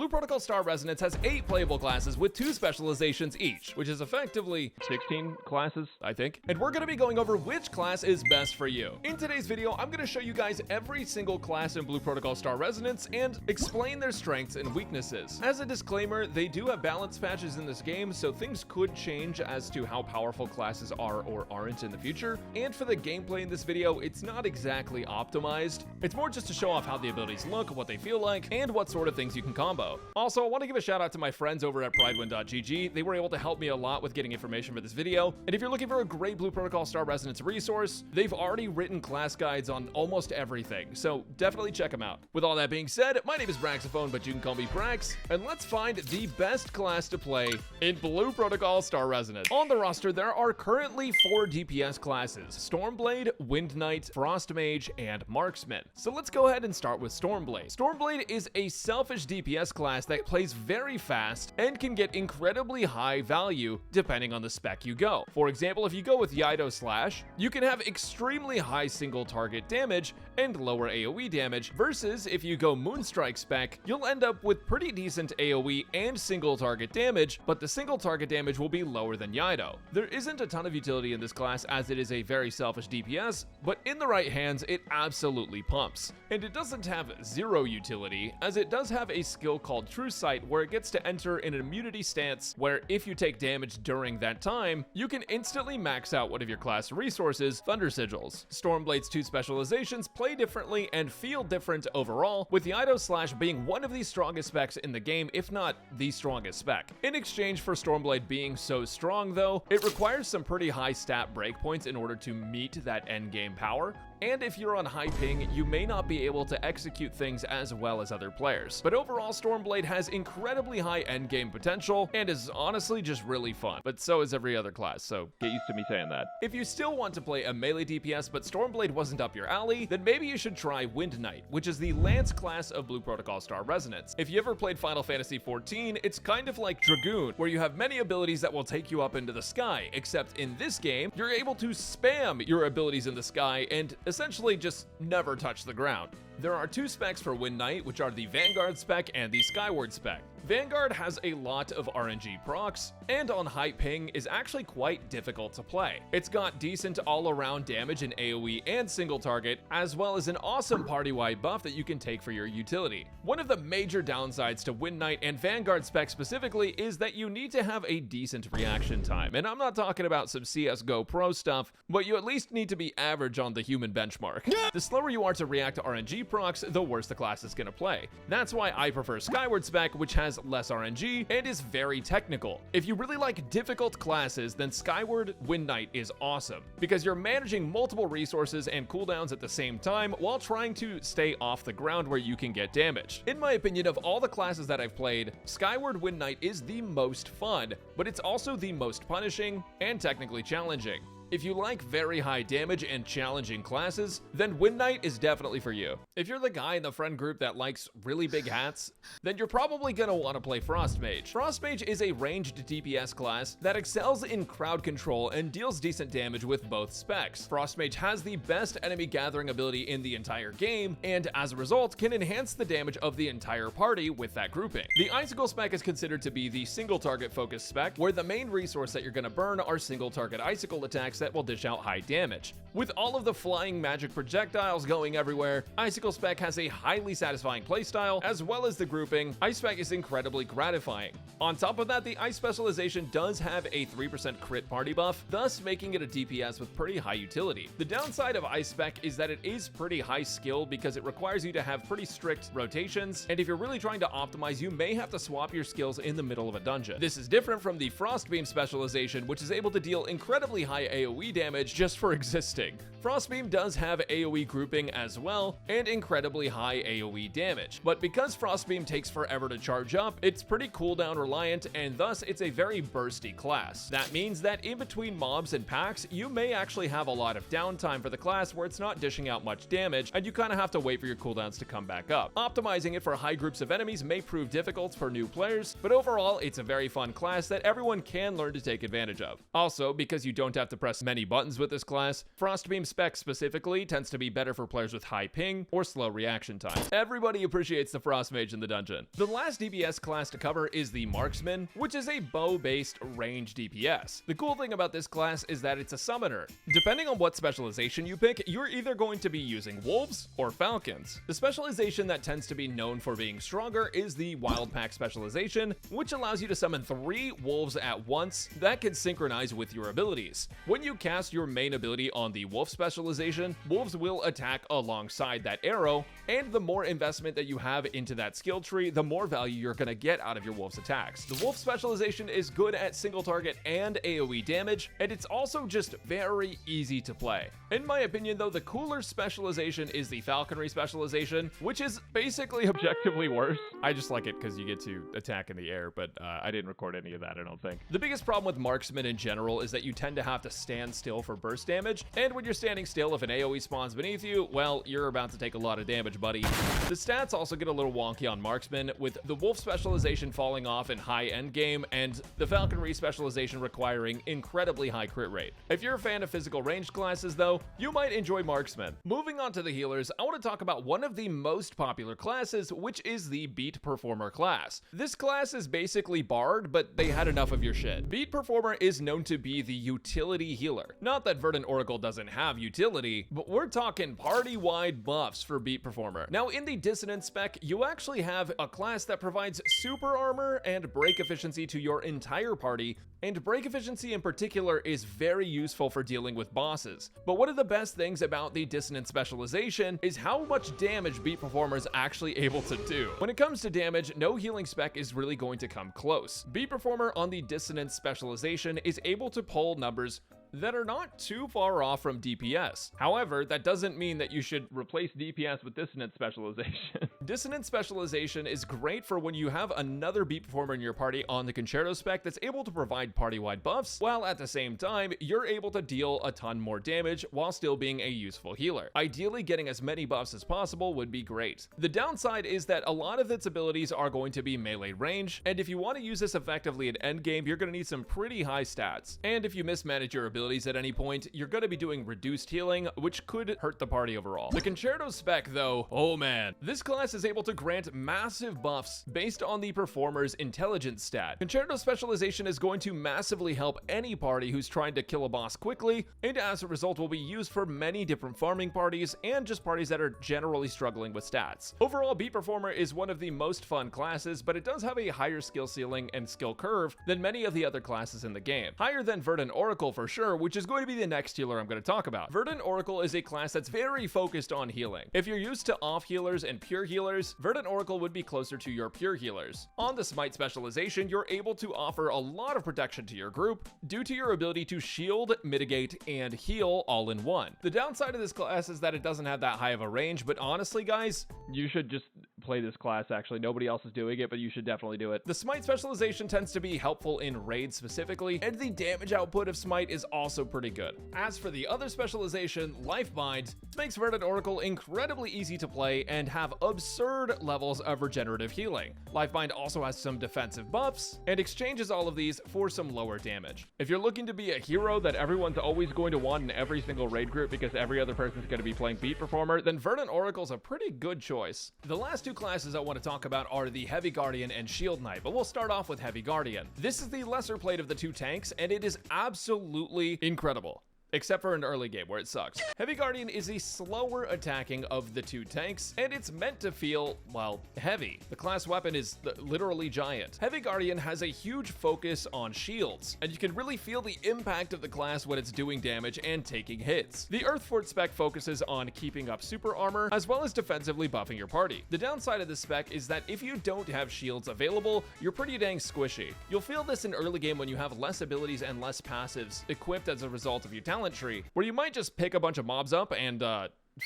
Blue Protocol Star Resonance has 8 playable classes with 2 specializations each, which is effectively 16 classes, I think. And we're going to be going over which class is best for you. In today's video, I'm going to show you guys every single class in Blue Protocol Star Resonance and explain their strengths and weaknesses. As a disclaimer, they do have balance patches in this game, so things could change as to how powerful classes are or aren't in the future. And for the gameplay in this video, it's not exactly optimized. It's more just to show off how the abilities look, what they feel like, and what sort of things you can combo. Also, I want to give a shout out to my friends over at pridewin.gg. They were able to help me a lot with getting information for this video. And if you're looking for a great Blue Protocol Star Resonance resource, they've already written class guides on almost everything, so definitely check them out. With all that being said, my name is Braxophone, but you can call me Brax, and let's find the best class to play in Blue Protocol Star Resonance. On the roster, there are currently 4 DPS classes: Stormblade, Wind Knight, Frost Mage, and Marksman. So let's go ahead and start with Stormblade. Stormblade is a selfish DPS class that plays very fast and can get incredibly high value depending on the spec you go. For example, if you go with Yido Slash, you can have extremely high single target damage and lower AoE damage, versus if you go Moonstrike spec, you'll end up with pretty decent AoE and single target damage, but the single target damage will be lower than Yido. There isn't a ton of utility in this class as it is a very selfish DPS, but in the right hands, it absolutely pumps. And it doesn't have zero utility, as it does have a skill called True Sight where it gets to enter in an immunity stance where if you take damage during that time, you can instantly max out one of your class resources, Thunder Sigils. Stormblade's 2 specializations play differently and feel different overall, with Yido Slash being one of the strongest specs in the game, if not the strongest spec. In exchange for Stormblade being so strong though, it requires some pretty high stat breakpoints in order to meet that endgame power. And if you're on high ping, you may not be able to execute things as well as other players. But overall, Stormblade has incredibly high endgame potential and is honestly just really fun. But so is every other class, so get used to me saying that. If you still want to play a melee DPS but Stormblade wasn't up your alley, then maybe you should try Wind Knight, which is the Lance class of Blue Protocol Star Resonance. If you ever played Final Fantasy XIV, it's kind of like Dragoon, where you have many abilities that will take you up into the sky, except in this game, you're able to spam your abilities in the sky and essentially just never touch the ground. There are 2 specs for Wind Knight, which are the Vanguard spec and the Skyward spec. Vanguard has a lot of RNG procs, and on high ping is actually quite difficult to play. It's got decent all-around damage in AoE and single target, as well as an awesome party-wide buff that you can take for your utility. One of the major downsides to Wind Knight and Vanguard spec specifically is that you need to have a decent reaction time, and I'm not talking about some CSGO pro stuff, but you at least need to be average on the human benchmark. The slower you are to react to RNG procs, the worse the class is gonna play. That's why I prefer Skyward spec, which has less RNG and is very technical. If you really like difficult classes, then Skyward Wind Knight is awesome, because you're managing multiple resources and cooldowns at the same time while trying to stay off the ground where you can get damage. In my opinion, of all the classes that I've played, Skyward Wind Knight is the most fun, but it's also the most punishing and technically challenging. If you like very high damage and challenging classes, then Wind Knight is definitely for you. If you're the guy in the friend group that likes really big hats, then you're probably gonna want to play Frost Mage. Frost Mage is a ranged DPS class that excels in crowd control and deals decent damage with both specs. Frost Mage has the best enemy gathering ability in the entire game, and as a result, can enhance the damage of the entire party with that grouping. The Icicle spec is considered to be the single target focused spec, where the main resource that you're gonna burn are single target Icicle attacks that will dish out high damage. With all of the flying magic projectiles going everywhere, Icicle spec has a highly satisfying playstyle, as well as the grouping. Ice spec is incredibly gratifying. On top of that, the Ice specialization does have a 3% crit party buff, thus making it a DPS with pretty high utility. The downside of Ice spec is that it is pretty high skill because it requires you to have pretty strict rotations, and if you're really trying to optimize, you may have to swap your skills in the middle of a dungeon. This is different from the Frostbeam specialization, which is able to deal incredibly high AoE damage just for existing. Frostbeam does have AoE grouping as well, and incredibly high AoE damage. But because Frostbeam takes forever to charge up, it's pretty cooldown reliant, and thus it's a very bursty class. That means that in between mobs and packs, you may actually have a lot of downtime for the class where it's not dishing out much damage, and you kind of have to wait for your cooldowns to come back up. Optimizing it for high groups of enemies may prove difficult for new players, but overall, it's a very fun class that everyone can learn to take advantage of. Also, because you don't have to press press many buttons with this class. Frostbeam spec specifically tends to be better for players with high ping or slow reaction time. Everybody appreciates the Frost Mage in the dungeon. The last DPS class to cover is the Marksman, which is a bow-based range DPS. The cool thing about this class is that it's a summoner. Depending on what specialization you pick, you're either going to be using wolves or falcons. The specialization that tends to be known for being stronger is the Wild Pack specialization, which allows you to summon 3 wolves at once that can synchronize with your abilities. When you cast your main ability on the wolf specialization, wolves will attack alongside that arrow, and the more investment that you have into that skill tree, the more value you're going to get out of your wolf's attacks. The wolf specialization is good at single target and AoE damage, and it's also just very easy to play. In my opinion though, the cooler specialization is the falconry specialization, which is basically objectively worse. I just like it because you get to attack in the air, but I didn't record any of that, I don't think. The biggest problem with marksman in general is that you tend to have to stand still for burst damage, and when you're standing still, if an AoE spawns beneath you, well, you're about to take a lot of damage, buddy. The stats also get a little wonky on marksman, with the wolf specialization falling off in high end game and the falconry specialization requiring incredibly high crit rate. If you're a fan of physical ranged classes though, you might enjoy marksman. Moving on to the healers, I want to talk about one of the most popular classes, which is the beat performer class. This class is basically Bard, but they had enough of your shit. Beat performer is known to be the utility healer. Not that Verdant Oracle doesn't have utility, but we're talking party-wide buffs for beat performer. Now in the dissonance spec, you actually have a class that provides super armor and break efficiency to your entire party, and break efficiency in particular is very useful for dealing with bosses. But one of the best things about the dissonance specialization is how much damage beat performer is actually able to do. When it comes to damage, no healing spec is really going to come close. Beat performer on the dissonance specialization is able to pull numbers that are not too far off from DPS. However, that doesn't mean that you should replace DPS with dissonance specialization. Dissonance specialization is great for when you have another beat performer in your party on the concerto spec that's able to provide party-wide buffs, while at the same time, you're able to deal a ton more damage while still being a useful healer. Ideally, getting as many buffs as possible would be great. The downside is that a lot of its abilities are going to be melee range, and if you want to use this effectively at endgame, you're going to need some pretty high stats. And if you mismanage your abilities at any point, you're going to be doing reduced healing, which could hurt the party overall. The concerto spec though, oh man, this class is able to grant massive buffs based on the performer's intelligence stat. Concerto specialization is going to massively help any party who's trying to kill a boss quickly, and as a result will be used for many different farming parties and just parties that are generally struggling with stats. Overall, beat performer is one of the most fun classes, but it does have a higher skill ceiling and skill curve than many of the other classes in the game. Higher than Verdant Oracle for sure, which is going to be the next healer I'm going to talk about. Verdant Oracle is a class that's very focused on healing. If you're used to off healers and pure healers, Verdant Oracle would be closer to your pure healers. On the smite specialization, you're able to offer a lot of protection to your group due to your ability to shield, mitigate, and heal all in one. The downside of this class is that it doesn't have that high of a range, but honestly guys, you should just play this class actually. Nobody else is doing it, but you should definitely do it. The smite specialization tends to be helpful in raids specifically, and the damage output of smite is also pretty good. As for the other specialization, Lifebind, makes Verdant Oracle incredibly easy to play and have absurd levels of regenerative healing. Lifebind also has some defensive buffs and exchanges all of these for some lower damage. If you're looking to be a hero that everyone's always going to want in every single raid group because every other person's going to be playing beat performer, then Verdant Oracle's a pretty good choice. The last two classes I want to talk about are the Heavy Guardian and Shield Knight, but we'll start off with Heavy Guardian. This is the lesser played of the two tanks, and it is absolutely incredible. Except for an early game where it sucks. Heavy Guardian is the slower attacking of the two tanks, and it's meant to feel, well, heavy. The class weapon is literally giant. Heavy Guardian has a huge focus on shields, and you can really feel the impact of the class when it's doing damage and taking hits. The Earthfort spec focuses on keeping up super armor, as well as defensively buffing your party. The downside of this spec is that if you don't have shields available, you're pretty dang squishy. You'll feel this in early game when you have less abilities and less passives equipped as a result of your talent tree, where you might just pick a bunch of mobs up and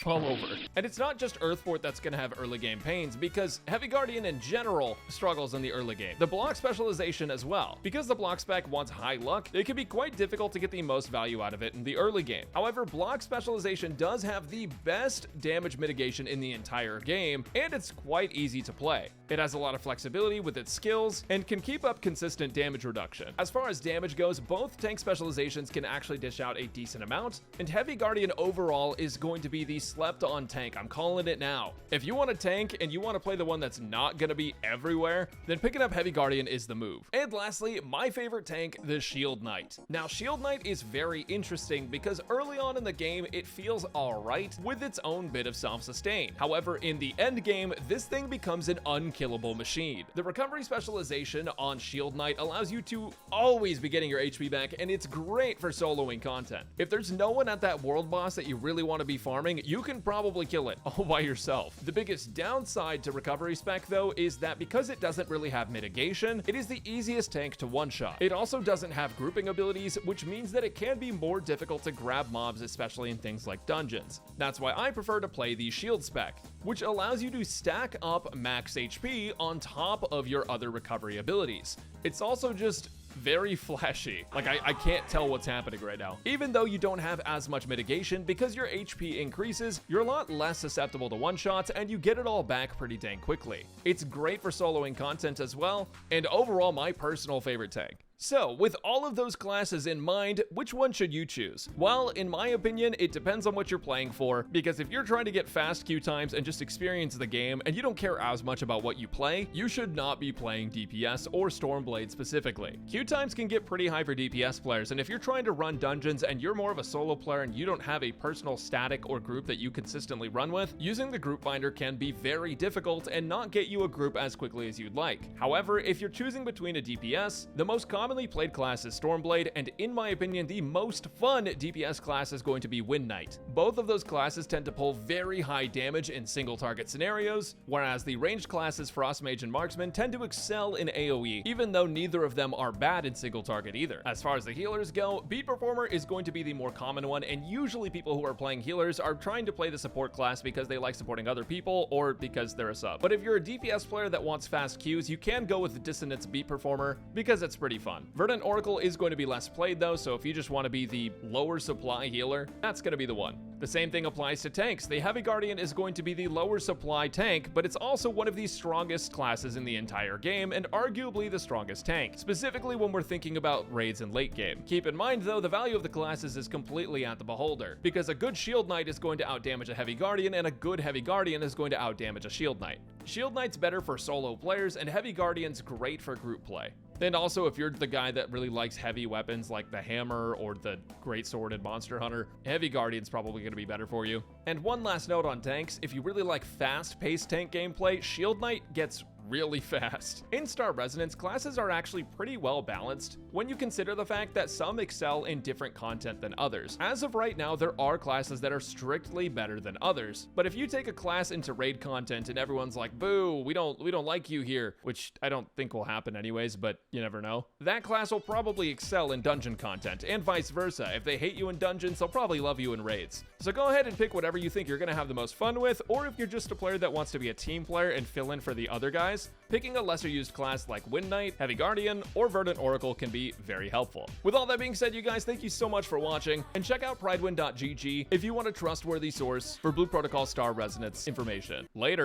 fall over. And it's not just Earthport that's gonna have early game pains, because Heavy Guardian in general struggles in the early game. The block specialization as well. Because the block spec wants high luck, it can be quite difficult to get the most value out of it in the early game. However, block specialization does have the best damage mitigation in the entire game, and it's quite easy to play. It has a lot of flexibility with its skills, and can keep up consistent damage reduction. As far as damage goes, both tank specializations can actually dish out a decent amount, and Heavy Guardian overall is going to be the slept on tank. I'm calling it now. If you want a tank and you want to play the one that's not going to be everywhere, then picking up Heavy Guardian is the move. And lastly, my favorite tank, the Shield Knight. Now, Shield Knight is very interesting because early on in the game, it feels alright with its own bit of self-sustain. However, in the end game, this thing becomes an unkillable machine. The recovery specialization on Shield Knight allows you to always be getting your HP back, and it's great for soloing content. If there's no one at that world boss that you really want to be farming, you can probably kill it all by yourself. The biggest downside to recovery spec though is that because it doesn't really have mitigation, it is the easiest tank to one-shot. It also doesn't have grouping abilities, which means that it can be more difficult to grab mobs, especially in things like dungeons. That's why I prefer to play the shield spec, which allows you to stack up max HP on top of your other recovery abilities. It's also just very flashy. Like, I can't tell what's happening right now. Even though you don't have as much mitigation, because your HP increases, you're a lot less susceptible to one-shots, and you get it all back pretty dang quickly. It's great for soloing content as well, and overall my personal favorite tank. So, with all of those classes in mind, which one should you choose? Well, in my opinion, it depends on what you're playing for, because if you're trying to get fast queue times and just experience the game, and you don't care as much about what you play, you should not be playing DPS or Stormblade specifically. Queue times can get pretty high for DPS players, and if you're trying to run dungeons and you're more of a solo player and you don't have a personal static or group that you consistently run with, using the group finder can be very difficult and not get you a group as quickly as you'd like. However, if you're choosing between a DPS, the most commonly played class is Stormblade, and in my opinion, the most fun DPS class is going to be Wind Knight. Both of those classes tend to pull very high damage in single target scenarios, whereas the ranged classes Frost Mage and Marksman tend to excel in AoE, even though neither of them are bad in single target either. As far as the healers go, Beat Performer is going to be the more common one, and usually people who are playing healers are trying to play the support class because they like supporting other people or because they're a sub. But if you're a DPS player that wants fast queues, you can go with the Dissonance Beat Performer because it's pretty fun. Verdant Oracle is going to be less played though, so if you just want to be the lower supply healer, that's going to be the one. The same thing applies to tanks. The Heavy Guardian is going to be the lower supply tank, but it's also one of the strongest classes in the entire game, and arguably the strongest tank, specifically when we're thinking about raids and late game. Keep in mind though, the value of the classes is completely at the beholder, because a good Shield Knight is going to outdamage a Heavy Guardian, and a good Heavy Guardian is going to outdamage a Shield Knight. Shield Knight's better for solo players, and Heavy Guardian's great for group play. And also, if you're the guy that really likes heavy weapons like the hammer or the greatsword in Monster Hunter, Heavy Guardian's probably going to be better for you. And one last note on tanks, if you really like fast-paced tank gameplay, Shield Knight gets really fast. In Star Resonance, classes are actually pretty well balanced when you consider the fact that some excel in different content than others. As of right now, there are classes that are strictly better than others, but if you take a class into raid content and everyone's like, boo, we don't like you here, which I don't think will happen anyways, but you never know, that class will probably excel in dungeon content, and vice versa. If they hate you in dungeons, they'll probably love you in raids. So go ahead and pick whatever you think you're gonna have the most fun with, or if you're just a player that wants to be a team player and fill in for the other guys, picking a lesser used class like Wind Knight, Heavy Guardian, or Verdant Oracle can be very helpful. With all that being said, you guys, thank you so much for watching, and check out pridewind.gg if you want a trustworthy source for Blue Protocol Star Resonance information. Later.